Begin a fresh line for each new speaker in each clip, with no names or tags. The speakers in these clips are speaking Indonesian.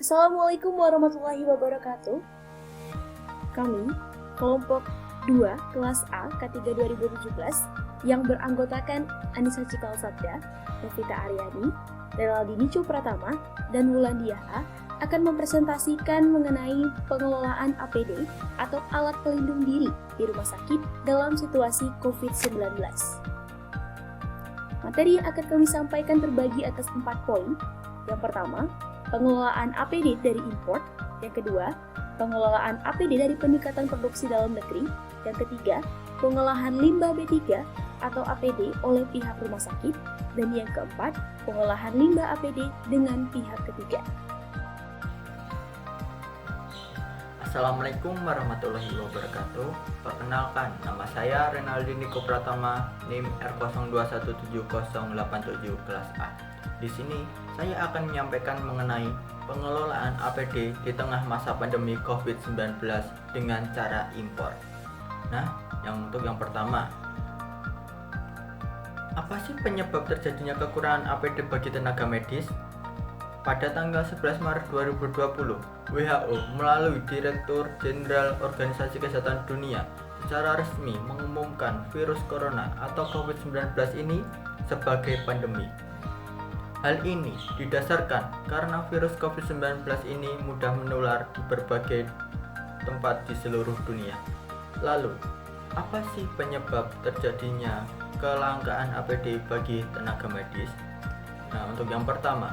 Assalamualaikum warahmatullahi wabarakatuh. Kami, kelompok 2 kelas A K3 2017 yang beranggotakan Anissa Cikal Sabda, Novita Aryani, Renaldini Pratama, dan Wulandia A akan mempresentasikan mengenai pengelolaan APD atau alat pelindung diri di rumah sakit dalam situasi COVID-19. Materi yang akan kami sampaikan terbagi atas 4 poin. Yang pertama, pengelolaan APD dari import. Yang kedua, pengelolaan APD dari peningkatan produksi dalam negeri. Yang ketiga, pengolahan limbah B3 atau APD oleh pihak rumah sakit. Dan yang keempat, pengolahan limbah APD dengan pihak ketiga.
Assalamualaikum warahmatullahi wabarakatuh. Perkenalkan, nama saya Renaldini Pratama, NIM R02177087 kelas A. Di sini saya akan menyampaikan mengenai pengelolaan APD di tengah masa pandemi COVID-19 dengan cara impor. Nah, untuk yang pertama, apa sih penyebab terjadinya kekurangan APD bagi tenaga medis? Pada tanggal 11 Maret 2020, WHO melalui Direktur Jenderal Organisasi Kesehatan Dunia secara resmi mengumumkan virus corona atau COVID-19 ini sebagai pandemi. Hal ini didasarkan karena virus COVID-19 ini mudah menular di berbagai tempat di seluruh dunia. Lalu, apa sih penyebab terjadinya kelangkaan APD bagi tenaga medis? Nah, untuk yang pertama,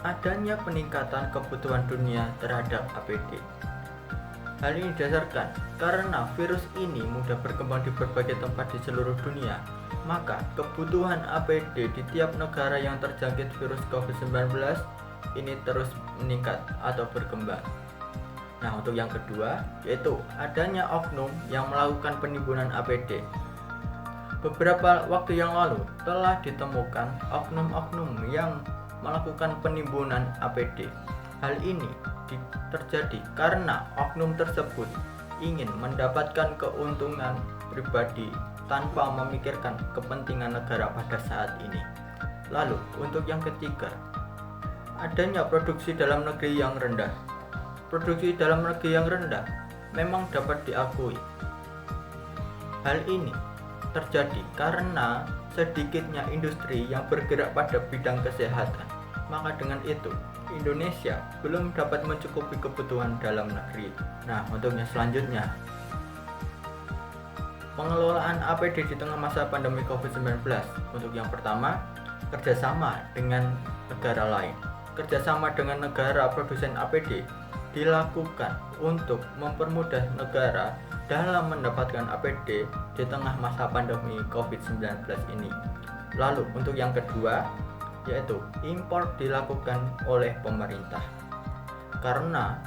adanya peningkatan kebutuhan dunia terhadap APD. Hal ini didasarkan karena virus ini mudah berkembang di berbagai tempat di seluruh dunia, maka kebutuhan APD di tiap negara yang terjangkit virus COVID-19 ini terus meningkat atau berkembang. Nah, untuk yang kedua, yaitu adanya oknum yang melakukan penimbunan APD. Beberapa waktu yang lalu telah ditemukan oknum-oknum yang melakukan penimbunan APD. Hal ini terjadi karena oknum tersebut ingin mendapatkan keuntungan pribadi tanpa memikirkan kepentingan negara pada saat ini. Lalu, untuk yang ketiga, adanya produksi dalam negeri yang rendah. Produksi dalam negeri yang rendah memang dapat diakui. Hal ini terjadi karena sedikitnya industri yang bergerak pada bidang kesehatan. Maka dengan itu, Indonesia belum dapat mencukupi kebutuhan dalam negeri. Nah, untuk yang selanjutnya, pengelolaan APD di tengah masa pandemi COVID-19. Untuk yang pertama, kerjasama dengan negara lain. Kerjasama dengan negara produsen APD dilakukan untuk mempermudah negara dalam mendapatkan APD di tengah masa pandemi COVID-19 ini. Lalu untuk yang kedua, yaitu impor dilakukan oleh pemerintah. Karena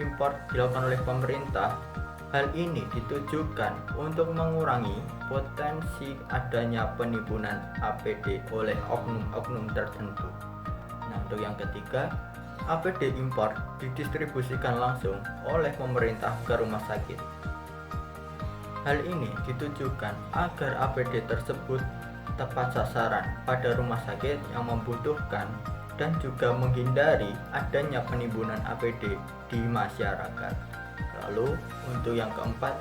impor dilakukan oleh pemerintah, hal ini ditujukan untuk mengurangi potensi adanya penimbunan APD oleh oknum-oknum tertentu. Nah, untuk yang ketiga, APD impor didistribusikan langsung oleh pemerintah ke rumah sakit. Hal ini ditujukan agar APD tersebut tepat sasaran pada rumah sakit yang membutuhkan dan juga menghindari adanya penimbunan APD di masyarakat. Lalu untuk yang keempat,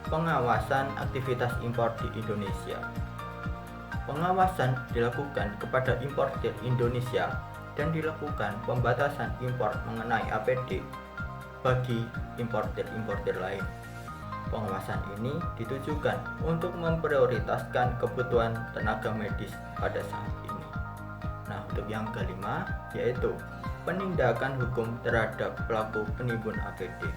pengawasan aktivitas impor di Indonesia. Pengawasan dilakukan kepada importir Indonesia dan dilakukan pembatasan impor mengenai APD bagi importir-importir lain. Pengawasan ini ditujukan untuk memprioritaskan kebutuhan tenaga medis pada saat ini. Nah, untuk yang kelima, yaitu penindakan hukum terhadap pelaku penimbun APD.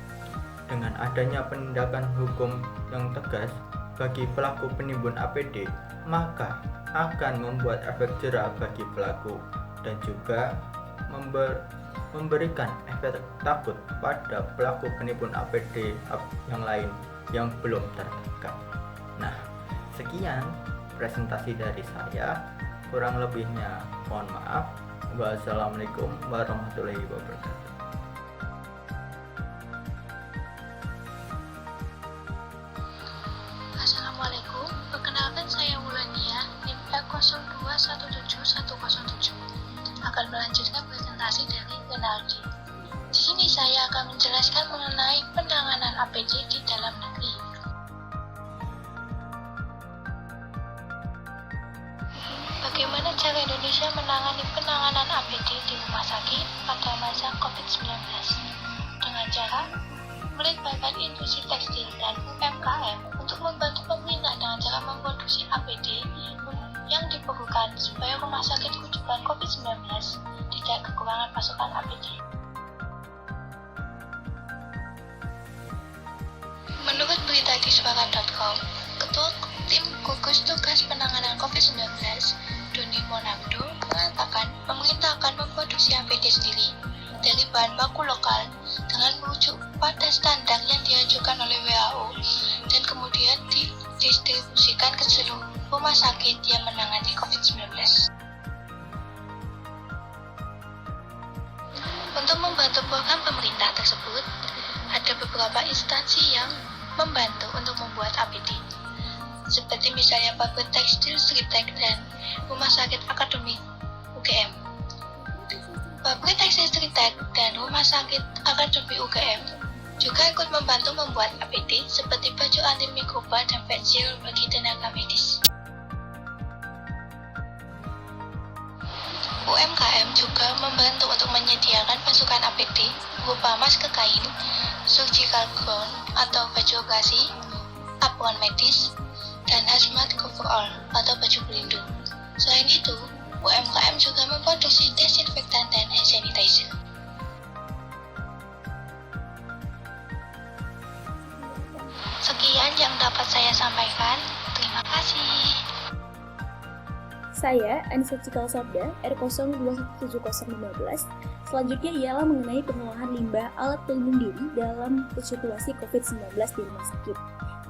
Dengan adanya penindakan hukum yang tegas bagi pelaku penimbun APD, maka akan membuat efek jera bagi pelaku dan juga memberikan efek takut pada pelaku penimbun APD yang lain yang belum tertangkap. Nah, sekian presentasi dari saya. Kurang lebihnya mohon maaf. Wassalamualaikum warahmatullahi wabarakatuh.
Assalamualaikum, perkenalkan saya Wulandia, NIM R02177107, akan melanjutkan presentasi dari Renaldi. APD di dalam negeri. Bagaimana cara Indonesia menangani penanganan APD di rumah sakit pada masa COVID-19? Dengan cara melibatkan industri tekstil dan UMKM untuk membantu pemerintah dengan cara memproduksi APD yang diperlukan supaya rumah sakit rujukan COVID-19 tidak kekurangan pasokan APD. Menurut berita di suara.com, Ketua Tim Gugus Tugas Penanganan COVID-19, Doni Monardo, mengatakan pemerintah akan memproduksi APD sendiri dari bahan baku lokal dengan merujuk pada standar yang dianjurkan oleh WHO dan kemudian didistribusikan ke seluruh rumah sakit yang menangani COVID-19. Untuk membantu program pemerintah tersebut, ada beberapa instansi yang membantu untuk membuat APD, seperti misalnya pabrik tekstil Stritek dan rumah sakit akademik UGM. Pabrik tekstil Stritek dan rumah sakit akademik UGM juga ikut membantu membuat APD seperti baju antimikroba dan face shield bagi tenaga medis. UMKM juga membantu untuk menyediakan pasukan APD berupa masker kain, surgical gown atau baju operasi, apron medis, dan hazmat coverall atau baju pelindung. Selain itu, UMKM juga memproduksi desinfektan dan hand sanitizer. Sekian yang dapat saya sampaikan. Terima kasih.
Saya, Anissa Cikal Sabda, R021715. Selanjutnya ialah mengenai pengolahan limbah alat pelindung diri dalam situasi COVID-19 di rumah sakit.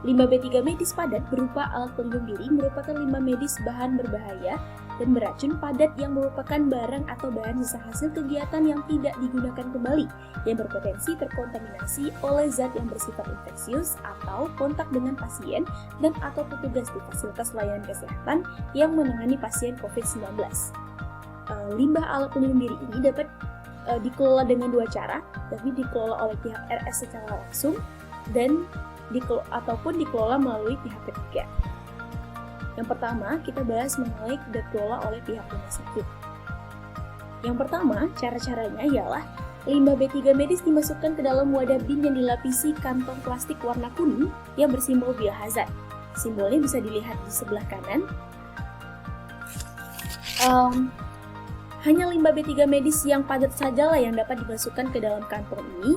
Limbah B3 medis padat berupa alat pelindung diri merupakan limbah medis bahan berbahaya dan beracun padat yang merupakan barang atau bahan sisa hasil kegiatan yang tidak digunakan kembali, yang berpotensi terkontaminasi oleh zat yang bersifat infeksius atau kontak dengan pasien dan atau petugas di fasilitas layanan kesehatan yang menangani pasien COVID-19. Limbah alat pelindung diri ini dapat dikelola dengan dua cara, tapi dikelola oleh pihak RS secara langsung dan ataupun dikelola melalui pihak ketiga. Yang pertama, kita bahas mengenai dikelola oleh pihak rumah sakit. Yang pertama, cara-caranya ialah limbah B3 medis dimasukkan ke dalam wadah bin yang dilapisi kantong plastik warna kuning yang bersimbol biohazard. Simbolnya bisa dilihat di sebelah kanan. Hanya limbah B3 medis yang padat sajalah yang dapat dimasukkan ke dalam kantong ini,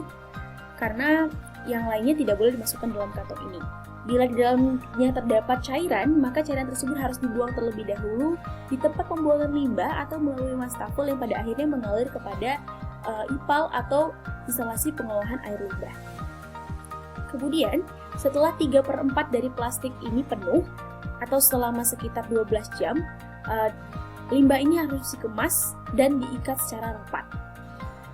karena yang lainnya tidak boleh dimasukkan dalam kantong ini. Bila di dalamnya terdapat cairan, maka cairan tersebut harus dibuang terlebih dahulu di tempat pembuangan limbah atau melalui wastafel yang pada akhirnya mengalir kepada IPAL atau instalasi pengolahan air limbah. Kemudian, setelah 3/4 dari plastik ini penuh, atau selama sekitar 12 jam, limbah ini harus dikemas dan diikat secara rapat.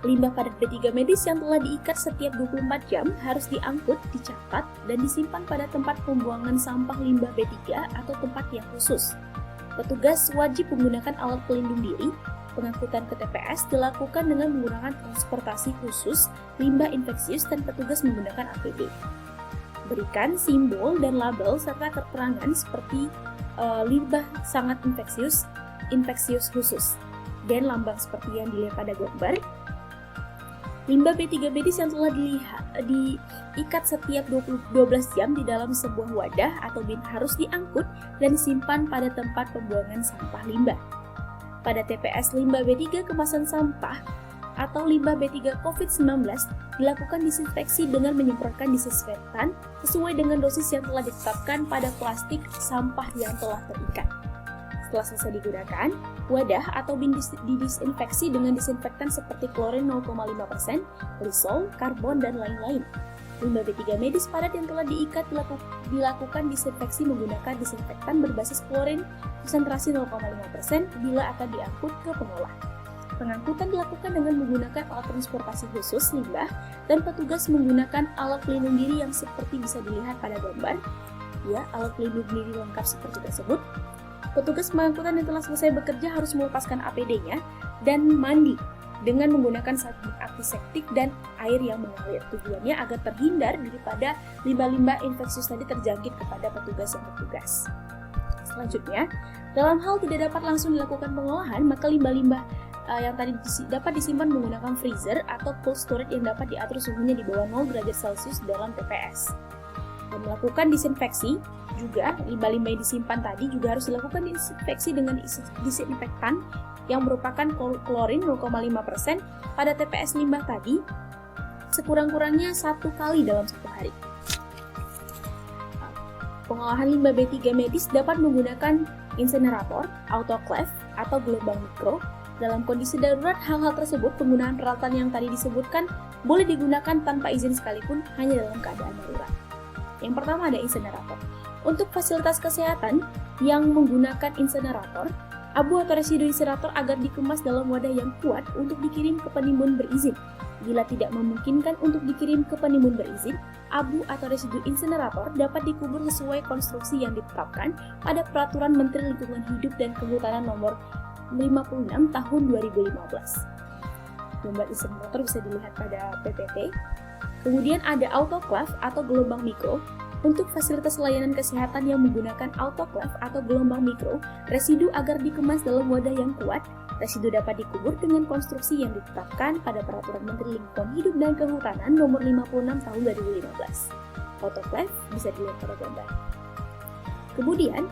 Limbah padat B3 medis yang telah diikat setiap 24 jam harus diangkut, dicatat, dan disimpan pada tempat pembuangan sampah limbah B3 atau tempat yang khusus. Petugas wajib menggunakan alat pelindung diri. Pengangkutan ke TPS dilakukan dengan menggunakan transportasi khusus limbah infeksius dan petugas menggunakan APD. Berikan simbol dan label serta keterangan seperti limbah sangat infeksius khusus, dan lambang seperti yang dilihat pada gambar. Limbah B3 medis yang telah diikat setiap 12 jam di dalam sebuah wadah atau bin harus diangkut dan disimpan pada tempat pembuangan sampah limbah. Pada TPS limbah B3 kemasan sampah atau limbah B3 COVID-19 dilakukan disinfeksi dengan menyemprotkan disinfektan sesuai dengan dosis yang telah ditetapkan pada plastik sampah yang telah terikat. Setelah selesai digunakan, wadah atau bin didisinfeksi dengan disinfektan seperti klorin 0,5%, Lysol, karbon, dan lain-lain. Limbah B3 medis padat yang telah diikat dilakukan disinfeksi menggunakan disinfektan berbasis klorin konsentrasi 0,5% bila akan diangkut ke pengolah. Pengangkutan dilakukan dengan menggunakan alat transportasi khusus limbah dan petugas menggunakan alat pelindung diri yang seperti bisa dilihat pada gambar. Ya, alat pelindung diri lengkap seperti tersebut. Petugas pengangkutan yang telah selesai bekerja harus melepaskan APD-nya dan mandi dengan menggunakan sabun antiseptik dan air yang mengalir. Tujuannya agar terhindar daripada limbah-limbah infeksius tadi terjangkit kepada petugas yang bertugas. Selanjutnya, dalam hal tidak dapat langsung dilakukan pengolahan, maka limbah-limbah yang tadi dapat disimpan menggunakan freezer atau cold storage yang dapat diatur suhunya di bawah 0 derajat Celcius dalam TPS. Dan melakukan disinfeksi juga, limbah-limbah yang disimpan tadi juga harus dilakukan disinfeksi dengan disinfektan yang merupakan klorin 0,5% pada TPS limbah tadi sekurang-kurangnya 1 kali dalam 1 hari. Pengolahan limbah B3 medis dapat menggunakan insinerator, autoclave, atau gelombang mikro. Dalam kondisi darurat, hal-hal tersebut, penggunaan peralatan yang tadi disebutkan boleh digunakan tanpa izin sekalipun hanya dalam keadaan darurat. Yang pertama ada insinerator. Untuk fasilitas kesehatan yang menggunakan insinerator, abu atau residu insinerator agar dikemas dalam wadah yang kuat untuk dikirim ke penimbun berizin. Bila tidak memungkinkan untuk dikirim ke penimbun berizin, abu atau residu insinerator dapat dikubur sesuai konstruksi yang ditetapkan pada Peraturan Menteri Lingkungan Hidup dan Kehutanan Nomor 56 Tahun 2015. Gambar insinerator bisa dilihat pada PPT. Kemudian ada autoclave atau gelombang mikro. Untuk fasilitas layanan kesehatan yang menggunakan autoclave atau gelombang mikro, residu agar dikemas dalam wadah yang kuat, residu dapat dikubur dengan konstruksi yang ditetapkan pada Peraturan Menteri Lingkungan Hidup dan Kehutanan Nomor 56 Tahun 2015. Autoclave bisa dilihat pada gambar. Kemudian,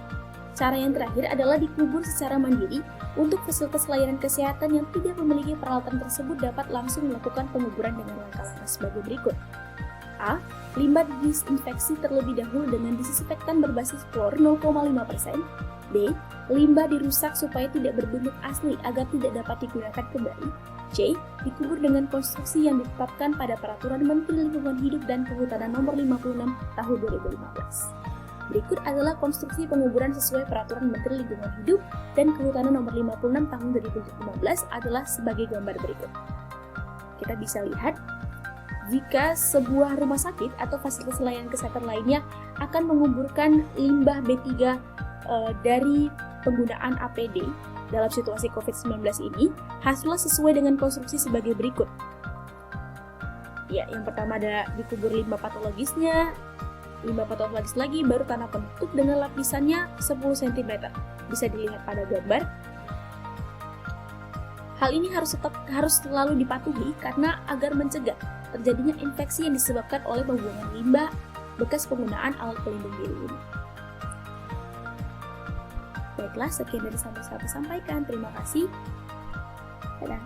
cara yang terakhir adalah dikubur secara mandiri. Untuk fasilitas layanan kesehatan yang tidak memiliki peralatan tersebut dapat langsung melakukan penguburan dengan langkah-langkah sebagai berikut. A. Limbah disinfeksi terlebih dahulu dengan disinfektan berbasis klor 0,5%. B. Limbah dirusak supaya tidak berbentuk asli agar tidak dapat digunakan kembali. C. Dikubur dengan konstruksi yang ditetapkan pada Peraturan Menteri Lingkungan Hidup dan Kehutanan Nomor 56 Tahun 2015. Berikut adalah konstruksi penguburan sesuai Peraturan Menteri Lingkungan Hidup dan Kehutanan Nomor 56 Tahun 2015 adalah sebagai gambar berikut. Kita bisa lihat jika sebuah rumah sakit atau fasilitas layanan kesehatan lainnya akan menguburkan limbah B3 dari penggunaan APD dalam situasi COVID-19 ini, hasilnya sesuai dengan konstruksi sebagai berikut. Ya, yang pertama ada dikubur limbah patologisnya, limbah patologis lagi, baru tanah penutup dengan lapisannya 10 cm. Bisa dilihat pada gambar. Hal ini harus selalu dipatuhi karena agar mencegah terjadinya infeksi yang disebabkan oleh pembuangan limbah bekas penggunaan alat pelindung diri ini. Baiklah, sekian dari saya sampaikan. Terima kasih. Dadah.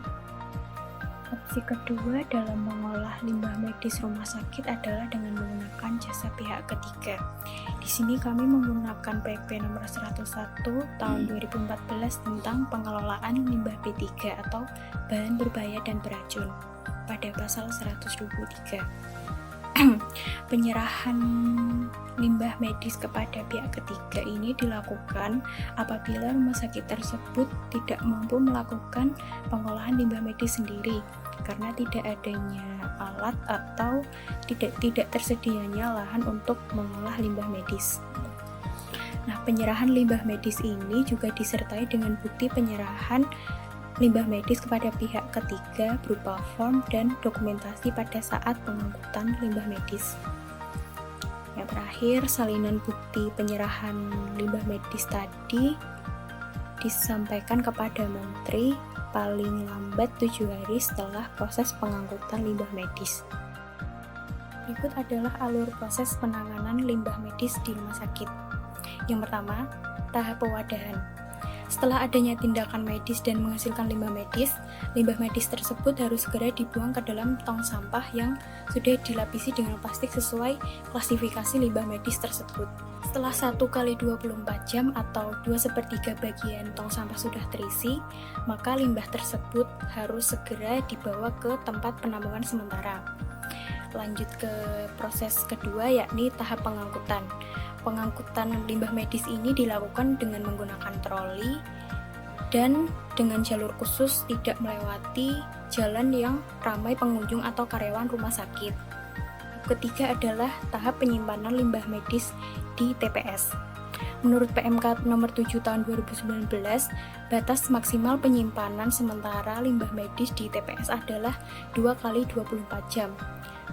Opsi kedua dalam mengolah limbah medis rumah sakit adalah dengan menggunakan jasa pihak ketiga. Di sini kami menggunakan PP nomor 101 tahun 2014 tentang pengelolaan limbah B3 atau bahan berbahaya dan beracun pada pasal 123. Penyerahan limbah medis kepada pihak ketiga ini dilakukan apabila rumah sakit tersebut tidak mampu melakukan pengolahan limbah medis sendiri karena tidak adanya alat atau tidak tersedianya lahan untuk mengolah limbah medis. Nah, penyerahan limbah medis ini juga disertai dengan bukti penyerahan limbah medis kepada pihak ketiga berupa form dan dokumentasi pada saat pengangkutan limbah medis. Yang terakhir, salinan bukti penyerahan limbah medis tadi disampaikan kepada Menteri paling lambat 7 hari setelah proses pengangkutan limbah medis. Berikut adalah alur proses penanganan limbah medis di rumah sakit. Yang pertama, tahap pewadahan. Setelah adanya tindakan medis dan menghasilkan limbah medis tersebut harus segera dibuang ke dalam tong sampah yang sudah dilapisi dengan plastik sesuai klasifikasi limbah medis tersebut. Setelah 1x24 jam atau 2/3 bagian tong sampah sudah terisi, maka limbah tersebut harus segera dibawa ke tempat penampungan sementara. Lanjut ke proses kedua, yakni tahap pengangkutan. Pengangkutan limbah medis ini dilakukan dengan menggunakan troli dan dengan jalur khusus, tidak melewati jalan yang ramai pengunjung atau karyawan rumah sakit. Ketiga adalah tahap penyimpanan limbah medis di TPS. Menurut PMK nomor 7 tahun 2019, batas maksimal penyimpanan sementara limbah medis di TPS adalah 2 kali 24 jam.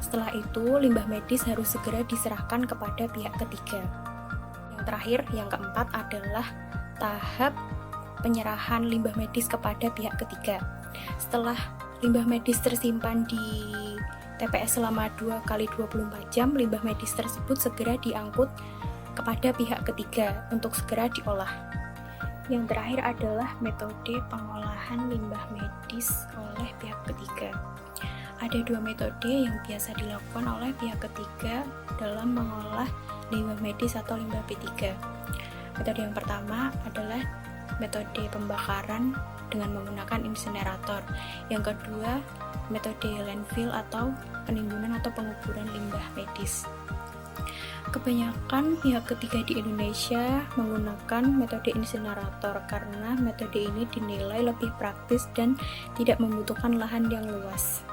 Setelah itu, limbah medis harus segera diserahkan kepada pihak ketiga. Yang terakhir, yang keempat adalah tahap penyerahan limbah medis kepada pihak ketiga. Setelah limbah medis tersimpan di TPS selama 2 kali 24 jam, limbah medis tersebut segera diangkut kepada pihak ketiga untuk segera diolah. Yang terakhir adalah metode pengolahan limbah medis oleh pihak ketiga. Ada 2 metode yang biasa dilakukan oleh pihak ketiga dalam mengolah limbah medis atau limbah B3. Metode yang pertama adalah metode pembakaran dengan menggunakan insinerator. Yang kedua, metode landfill atau penimbunan atau penguburan limbah medis. Kebanyakan pihak ketiga di Indonesia menggunakan metode insinerator karena metode ini dinilai lebih praktis dan tidak membutuhkan lahan yang luas.